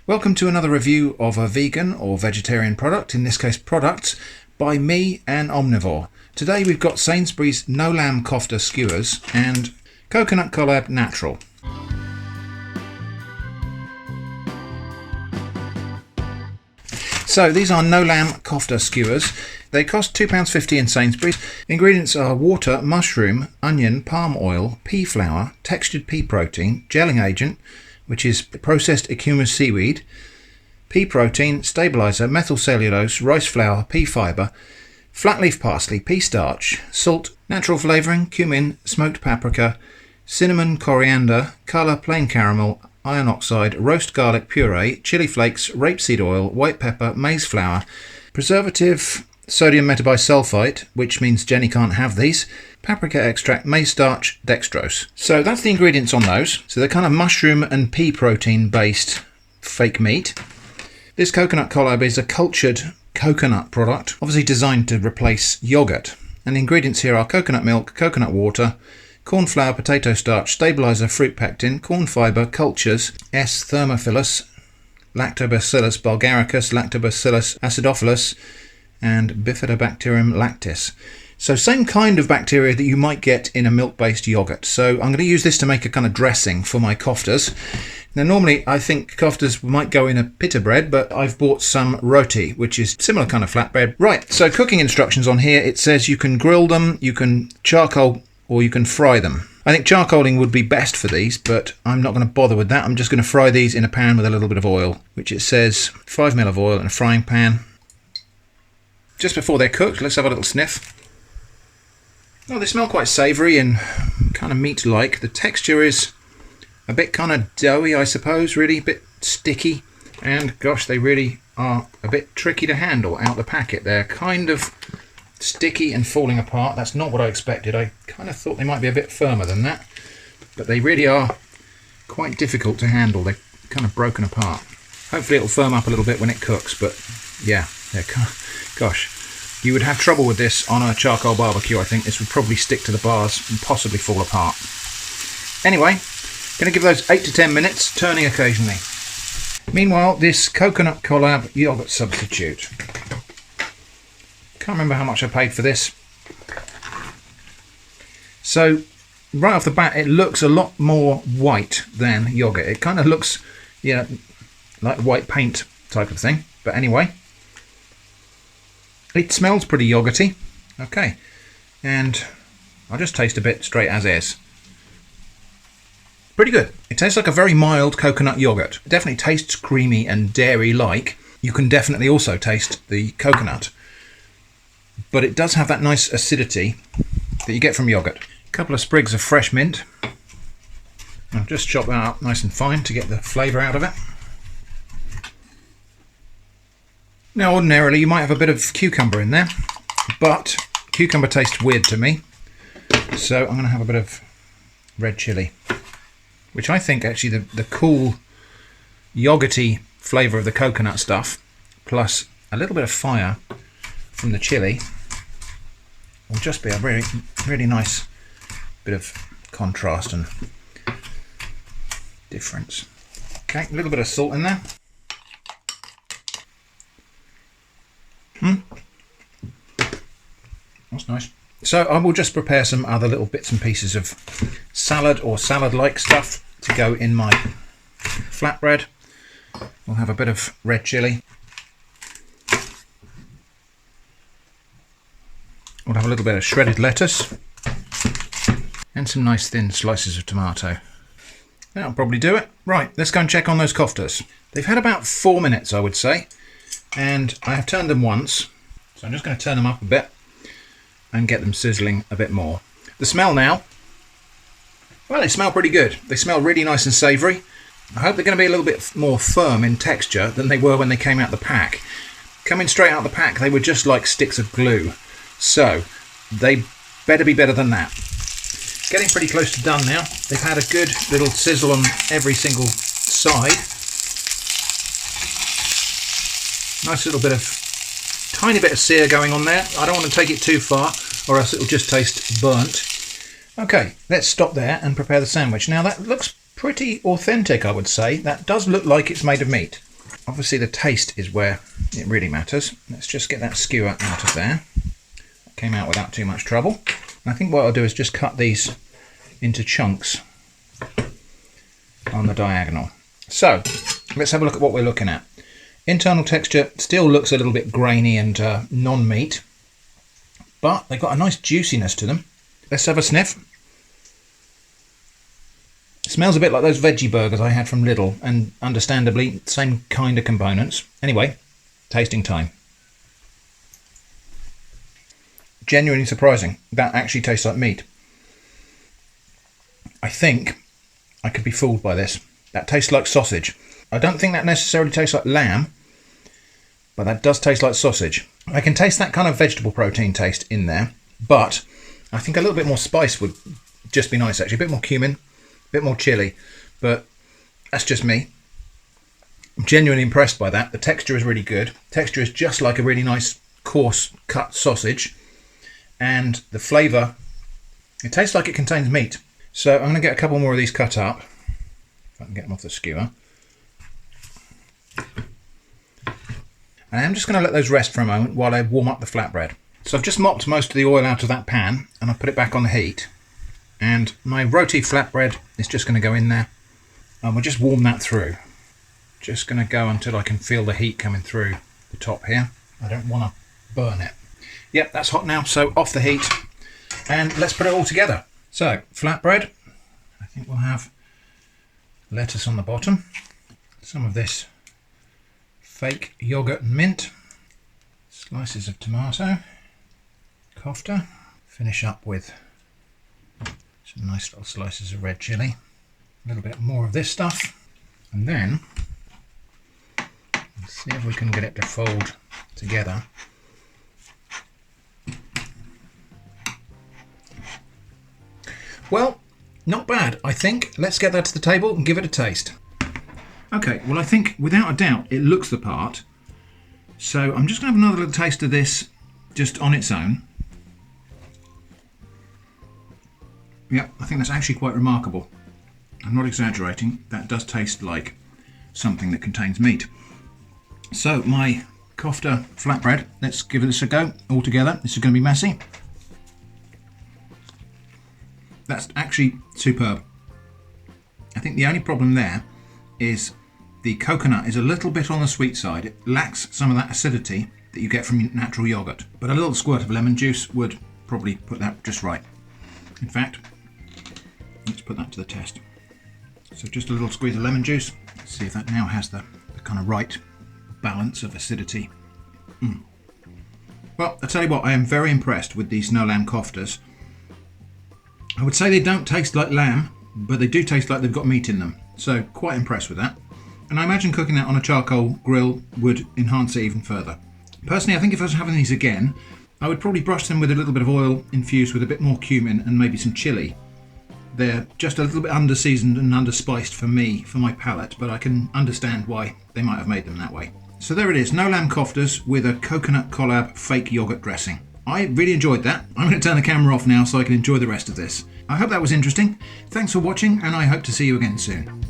Welcome to another review of a vegan or vegetarian product, in this case products, by me and Omnivore. Today we've got Sainsburys No Lamb Koftas skewers and Coconut Collab Natural. So these are No Lamb Koftas skewers. They cost £2.50 in Sainsburys. Ingredients are water, mushroom, onion, palm oil, pea flour, textured pea protein, gelling agent, which is processed equumous seaweed, pea protein, stabilizer, methyl cellulose, rice flour, pea fibre, flat leaf parsley, pea starch, salt, natural flavouring, cumin, smoked paprika, cinnamon, coriander, colour, plain caramel, iron oxide, roast garlic puree, chili flakes, rapeseed oil, white pepper, maize flour, preservative, sodium metabisulfite, which means Jenny can't have these, paprika extract, maize starch, dextrose. So that's the ingredients on those. So they're kind of mushroom and pea protein based fake meat. This Coconut Collab is a cultured coconut product, obviously designed to replace yogurt. And the ingredients here are coconut milk, coconut water, corn flour, potato starch, stabilizer, fruit pectin, corn fibre, cultures, S. thermophilus, lactobacillus bulgaricus, lactobacillus acidophilus, and bifidobacterium lactis. So same kind of bacteria that you might get in a milk-based yogurt. So I'm going to use this to make a kind of dressing for my koftas. Now normally I think koftas might go in a pita bread, but I've bought some roti, which is similar kind of flatbread. Right, so cooking instructions on here, it says you can grill them, you can charcoal, or you can fry them. I think charcoaling would be best for these, but I'm not going to bother with that. I'm just going to fry these in a pan with a little bit of oil, which it says 5 ml of oil in a frying pan. Just before they're cooked, let's have a little sniff. Oh, they smell quite savoury and kind of meat-like. The texture is a bit kind of doughy, I suppose, really a bit sticky. And gosh, they really are a bit tricky to handle out the packet. They're kind of sticky and falling apart. That's not what I expected. I kind of thought they might be a bit firmer than that. But they really are quite difficult to handle. They're kind of broken apart. Hopefully it'll firm up a little bit when it cooks, but yeah, they're kind of... Gosh, you would have trouble with this on a charcoal barbecue. I think this would probably stick to the bars and possibly fall apart. Anyway, going to give those 8 to 10 minutes, turning occasionally. Meanwhile, this Coconut Collab yogurt substitute. Can't remember how much I paid for this. So, right off the bat, it looks a lot more white than yogurt. It kind of looks, yeah, like white paint type of thing. But anyway, it smells pretty yogurty. Okay, and I'll just taste a bit straight as is. Pretty good. It tastes like a very mild coconut yogurt. It definitely tastes creamy and dairy-like. You can definitely also taste the coconut. But it does have that nice acidity that you get from yogurt. A couple of sprigs of fresh mint. I'll just chop that up nice and fine to get the flavour out of it. Now ordinarily you might have a bit of cucumber in there, but cucumber tastes weird to me, so I'm going to have a bit of red chilli, which I think actually the cool yogurty flavour of the coconut stuff plus a little bit of fire from the chilli will just be a really, really nice bit of contrast and difference. Okay, a little bit of salt in there. That's nice. So I will just prepare some other little bits and pieces of salad or salad-like stuff to go in my flatbread. We'll have a bit of red chilli. We'll have a little bit of shredded lettuce and some nice thin slices of tomato. That'll probably do it. Right, let's go and check on those koftas. They've had about 4 minutes, I would say, and I have turned them once, so I'm just going to turn them up a bit and get them sizzling a bit more. The smell now, well, they smell pretty good. They smell really nice and savoury. I hope they're going to be a little bit more firm in texture than they were when they came out the pack. Coming straight out the pack, they were just like sticks of glue. So, they better be better than that. Getting pretty close to done now. They've had a good little sizzle on every single side. Nice little bit of, tiny bit of sear going on there. I don't want to take it too far or else it'll just taste burnt. Okay, let's stop there and prepare the sandwich. Now that looks pretty authentic, I would say. That does look like it's made of meat. Obviously the taste is where it really matters. Let's just get that skewer out of there. It came out without too much trouble. And I think what I'll do is just cut these into chunks on the diagonal. So let's have a look at what we're looking at. Internal texture still looks a little bit grainy and non-meat, but they've got a nice juiciness to them. Let's have a sniff. It smells a bit like those veggie burgers I had from Lidl, and understandably, same kind of components. Anyway, tasting time. Genuinely surprising. That actually tastes like meat. I think I could be fooled by this. That tastes like sausage. I don't think that necessarily tastes like lamb, but that does taste like sausage. I can taste that kind of vegetable protein taste in there, but I think a little bit more spice would just be nice actually. A bit more cumin, a bit more chili, but that's just me. I'm genuinely impressed by that. The texture is really good. Texture is just like a really nice coarse cut sausage, and the flavour, it tastes like it contains meat. So I'm going to get a couple more of these cut up, if I can get them off the skewer. And I'm just going to let those rest for a moment while I warm up the flatbread. So I've just mopped most of the oil out of that pan and I've put it back on the heat. And my roti flatbread is just going to go in there and we'll just warm that through. Just going to go until I can feel the heat coming through the top here. I don't want to burn it. Yep, that's hot now, so off the heat and let's put it all together. So, flatbread, I think we'll have lettuce on the bottom, some of this fake yogurt and mint, slices of tomato, kofta, finish up with some nice little slices of red chilli, a little bit more of this stuff, and then let's see if we can get it to fold together. Well, not bad, I think. Let's get that to the table and give it a taste. Okay, well I think without a doubt it looks the part. So I'm just going to have another little taste of this just on its own. Yeah, I think that's actually quite remarkable. I'm not exaggerating, that does taste like something that contains meat. So my kofta flatbread, let's give this a go all together. This is going to be messy. That's actually superb. I think the only problem there is the coconut is a little bit on the sweet side. It lacks some of that acidity that you get from natural yogurt, but a little squirt of lemon juice would probably put that just right. In fact, let's put that to the test. So just a little squeeze of lemon juice. Let's see if that now has the kind of right balance of acidity. Well, I tell you what, I am very impressed with these no lamb koftas. I would say they don't taste like lamb, but they do taste like they've got meat in them. So quite impressed with that. And I imagine cooking that on a charcoal grill would enhance it even further. Personally, I think if I was having these again, I would probably brush them with a little bit of oil infused with a bit more cumin and maybe some chili. They're just a little bit under-seasoned and under-spiced for me, for my palate, but I can understand why they might have made them that way. So there it is, no lamb koftas with a Coconut Collab fake yogurt dressing. I really enjoyed that. I'm going to turn the camera off now so I can enjoy the rest of this. I hope that was interesting. Thanks for watching and I hope to see you again soon.